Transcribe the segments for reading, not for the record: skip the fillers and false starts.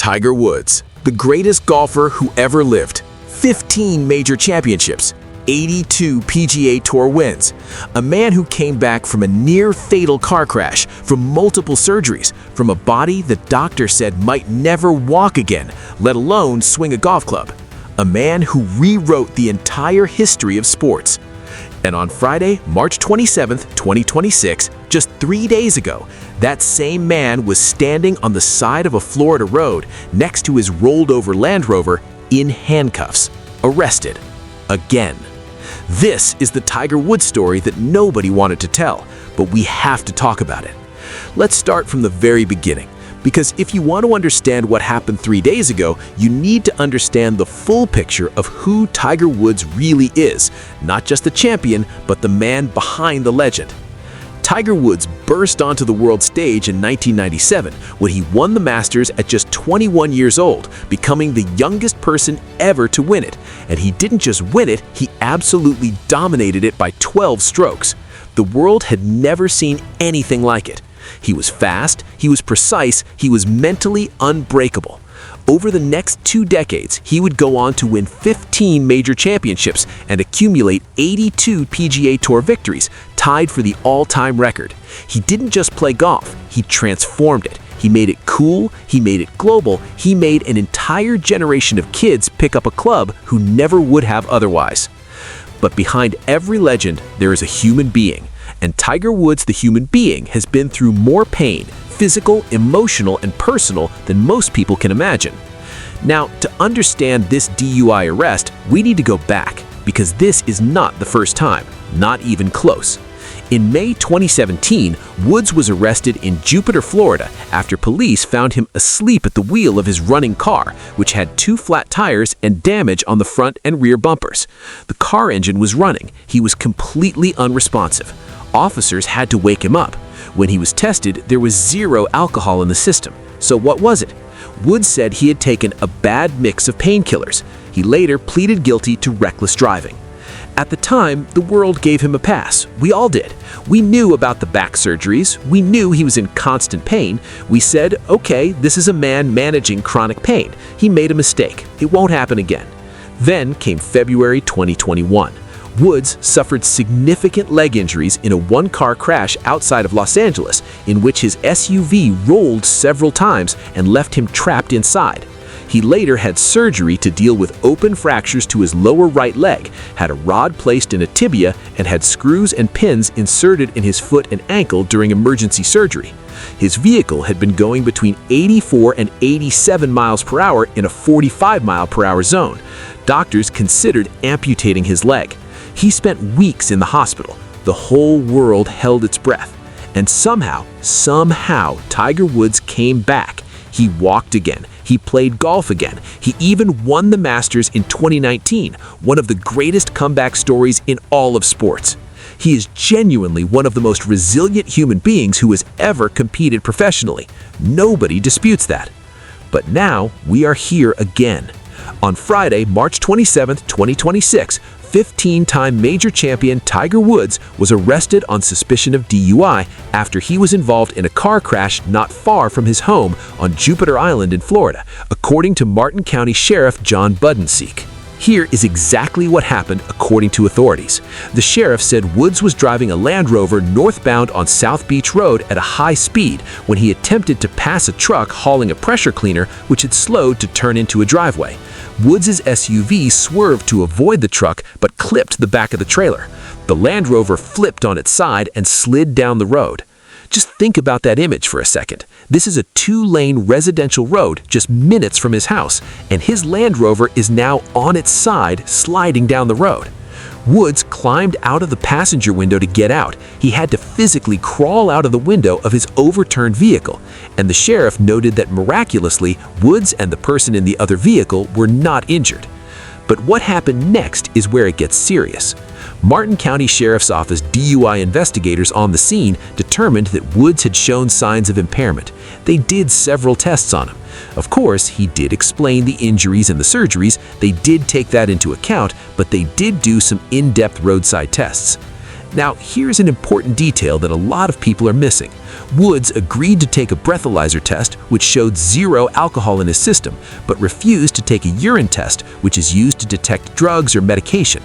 Tiger Woods, the greatest golfer who ever lived. 15 major championships, 82 PGA Tour wins. A man who came back from a near-fatal car crash, from multiple surgeries, from a body that doctors said might never walk again, let alone swing a golf club. A man who rewrote the entire history of sports. And on Friday, March 27, 2026, just 3 days ago, that same man was standing on the side of a Florida road next to his rolled-over Land Rover in handcuffs, arrested. Again. This is the Tiger Woods story that nobody wanted to tell, but we have to talk about it. Let's start from the very beginning, because if you want to understand what happened 3 days ago, you need to understand the full picture of who Tiger Woods really is, not just the champion, but the man behind the legend. Tiger Woods burst onto the world stage in 1997 when he won the Masters at just 21 years old, becoming the youngest person ever to win it. And he didn't just win it, he absolutely dominated it by 12 strokes. The world had never seen anything like it. He was fast, he was precise, he was mentally unbreakable. Over the next 2 decades, he would go on to win 15 major championships and accumulate 82 PGA Tour victories, tied for the all-time record. He didn't just play golf, he transformed it. He made it cool, he made it global, he made an entire generation of kids pick up a club who never would have otherwise. But behind every legend, there is a human being. And Tiger Woods, the human being, has been through more pain, physical, emotional, and personal than most people can imagine. Now, to understand this DUI arrest, we need to go back, because this is not the first time, not even close. In May 2017, Woods was arrested in Jupiter, Florida, after police found him asleep at the wheel of his running car, which had 2 flat tires and damage on the front and rear bumpers. The car engine was running. He was completely unresponsive. Officers had to wake him up. When he was tested, there was 0 alcohol in the system. So what was it? Woods said he had taken a bad mix of painkillers. He later pleaded guilty to reckless driving. At the time, the world gave him a pass. We all did. We knew about the back surgeries. We knew he was in constant pain. We said, okay, this is a man managing chronic pain. He made a mistake. It won't happen again. Then came February 2021. Woods suffered significant leg injuries in a 1-car crash outside of Los Angeles, in which his SUV rolled several times and left him trapped inside. He later had surgery to deal with open fractures to his lower right leg, had a rod placed in a tibia, and had screws and pins inserted in his foot and ankle during emergency surgery. His vehicle had been going between 84 and 87 miles per hour in a 45 mile per hour zone. Doctors considered amputating his leg. He spent weeks in the hospital. The whole world held its breath. And somehow, Tiger Woods came back. He walked again. He played golf again. He even won the Masters in 2019, one of the greatest comeback stories in all of sports. He is genuinely one of the most resilient human beings who has ever competed professionally. Nobody disputes that. But now we are here again. On Friday, March 27, 2026, 15-time major champion Tiger Woods was arrested on suspicion of DUI after he was involved in a car crash not far from his home on Jupiter Island in Florida, according to Martin County Sheriff John Budenseek. Here is exactly what happened according to authorities. The sheriff said Woods was driving a Land Rover northbound on South Beach Road at a high speed when he attempted to pass a truck hauling a pressure cleaner which had slowed to turn into a driveway. Woods' SUV swerved to avoid the truck but clipped the back of the trailer. The Land Rover flipped on its side and slid down the road. Just think about that image for a second. This is a 2-lane residential road just minutes from his house, and his Land Rover is now on its side sliding down the road. Woods climbed out of the passenger window to get out. He had to physically crawl out of the window of his overturned vehicle, and the sheriff noted that miraculously, Woods and the person in the other vehicle were not injured. But what happened next is where it gets serious. Martin County Sheriff's Office DUI investigators on the scene determined that Woods had shown signs of impairment. They did several tests on him. Of course, he did explain the injuries and the surgeries. They did take that into account, but they did do some in-depth roadside tests. Now, here's an important detail that a lot of people are missing. Woods agreed to take a breathalyzer test, which showed 0 alcohol in his system, but refused to take a urine test, which is used to detect drugs or medication.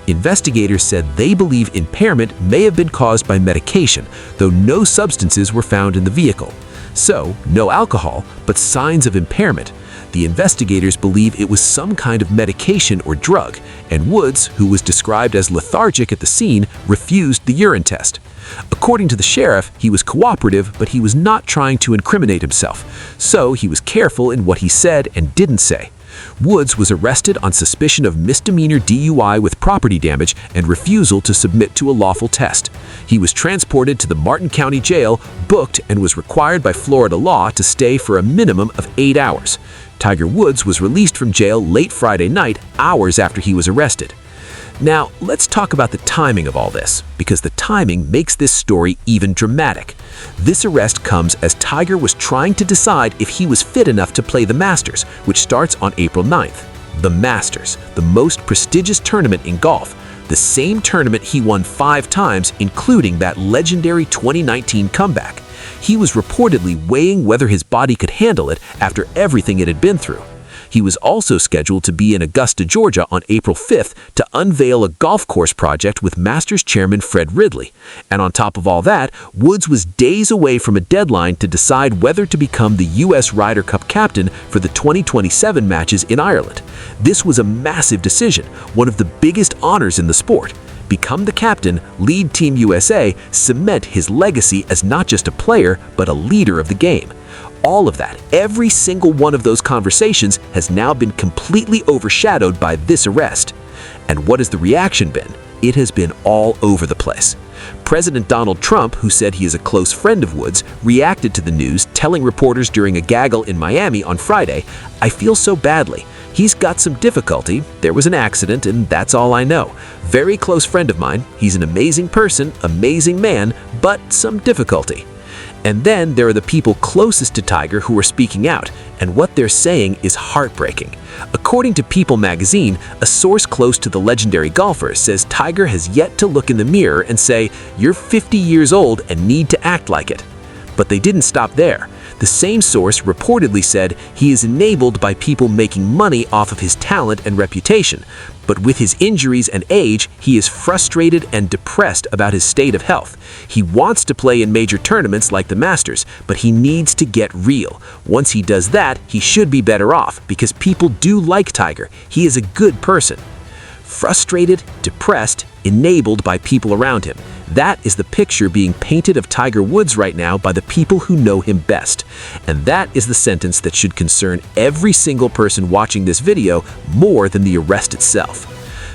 Investigators said they believe impairment may have been caused by medication, though no substances were found in the vehicle. So, no alcohol, but signs of impairment. The investigators believe it was some kind of medication or drug, and Woods, who was described as lethargic at the scene, refused the urine test. According to the sheriff, he was cooperative, but he was not trying to incriminate himself, so he was careful in what he said and didn't say. Woods was arrested on suspicion of misdemeanor DUI with property damage and refusal to submit to a lawful test. He was transported to the Martin County Jail, booked, and was required by Florida law to stay for a minimum of 8 hours. Tiger Woods was released from jail late Friday night, hours after he was arrested. Now, let's talk about the timing of all this, because the timing makes this story even dramatic. This arrest comes as Tiger was trying to decide if he was fit enough to play the Masters, which starts on April 9th. The Masters, the most prestigious tournament in golf, the same tournament he won 5 times, including that legendary 2019 comeback. He was reportedly weighing whether his body could handle it after everything it had been through. He was also scheduled to be in Augusta, Georgia on April 5th to unveil a golf course project with Masters chairman Fred Ridley. And on top of all that, Woods was days away from a deadline to decide whether to become the U.S. Ryder Cup captain for the 2027 matches in Ireland. This was a massive decision, one of the biggest honors in the sport. Become the captain, lead Team USA, cement his legacy as not just a player, but a leader of the game. All of that, every single one of those conversations has now been completely overshadowed by this arrest. And what has the reaction been? It has been all over the place. President Donald Trump, who said he is a close friend of Woods, reacted to the news, telling reporters during a gaggle in Miami on Friday, "I feel so badly. He's got some difficulty. There was an accident, and that's all I know. Very close friend of mine. He's an amazing person, amazing man, but some difficulty." And then there are the people closest to Tiger who are speaking out, and what they're saying is heartbreaking. According to People magazine, a source close to the legendary golfer says Tiger has yet to look in the mirror and say, "You're 50 years old and need to act like it." But they didn't stop there. The same source reportedly said he is enabled by people making money off of his talent and reputation. But with his injuries and age, he is frustrated and depressed about his state of health. He wants to play in major tournaments like the Masters, but he needs to get real. Once he does that, he should be better off because people do like Tiger. He is a good person. Frustrated, depressed, enabled by people around him. That is the picture being painted of Tiger Woods right now by the people who know him best. And that is the sentence that should concern every single person watching this video more than the arrest itself.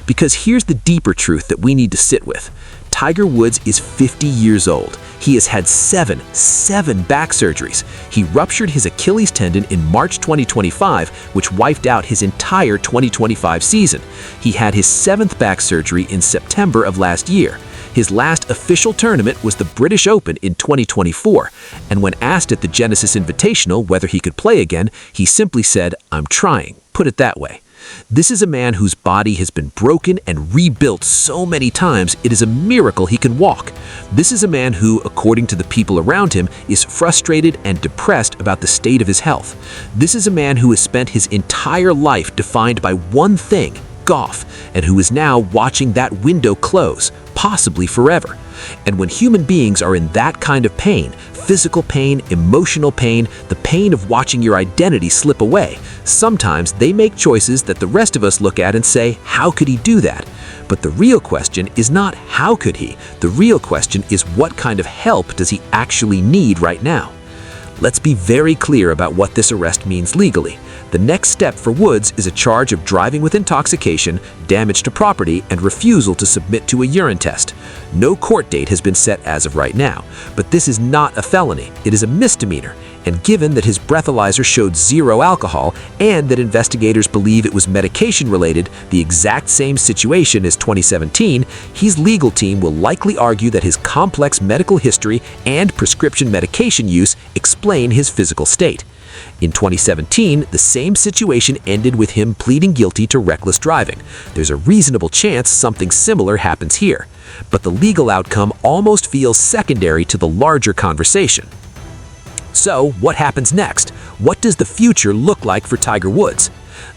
Because here's the deeper truth that we need to sit with. Tiger Woods is 50 years old. He has had seven back surgeries. He ruptured his Achilles tendon in March 2025, which wiped out his entire 2025 season. He had his 7th back surgery in September of last year. His last official tournament was the British Open in 2024, and when asked at the Genesis Invitational whether he could play again, he simply said, "I'm trying," put it that way. This is a man whose body has been broken and rebuilt so many times it is a miracle he can walk. This is a man who, according to the people around him, is frustrated and depressed about the state of his health. This is a man who has spent his entire life defined by one thing, golf, and who is now watching that window close, possibly forever. And when human beings are in that kind of pain, physical pain, emotional pain, the pain of watching your identity slip away, sometimes they make choices that the rest of us look at and say, how could he do that? But the real question is not how could he? The real question is what kind of help does he actually need right now? Let's be very clear about what this arrest means legally. The next step for Woods is a charge of driving with intoxication, damage to property, and refusal to submit to a urine test. No court date has been set as of right now, but this is not a felony. It is a misdemeanor. And given that his breathalyzer showed 0 alcohol and that investigators believe it was medication-related, the exact same situation as 2017, his legal team will likely argue that his complex medical history and prescription medication use explain his physical state. In 2017, the same situation ended with him pleading guilty to reckless driving. There's a reasonable chance something similar happens here. but the legal outcome almost feels secondary to the larger conversation. So, what happens next? What does the future look like for Tiger Woods?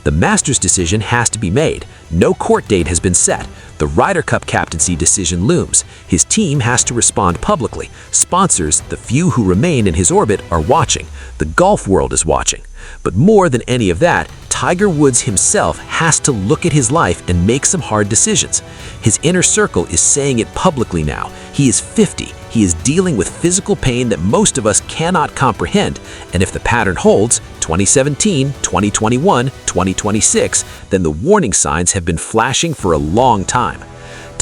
The Masters decision has to be made. No court date has been set. The Ryder Cup captaincy decision looms. His team has to respond publicly. Sponsors, the few who remain in his orbit, are watching. The golf world is watching. But more than any of that, Tiger Woods himself has to look at his life and make some hard decisions. His inner circle is saying it publicly now. He is 50. He is dealing with physical pain that most of us cannot comprehend. And if the pattern holds, 2017, 2021, 2026, then the warning signs have been flashing for a long time.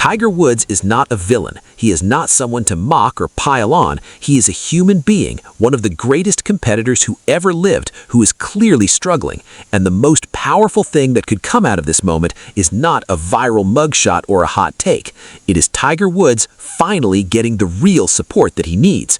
Tiger Woods is not a villain. He is not someone to mock or pile on. He is a human being, one of the greatest competitors who ever lived, who is clearly struggling. And the most powerful thing that could come out of this moment is not a viral mugshot or a hot take. It is Tiger Woods finally getting the real support that he needs.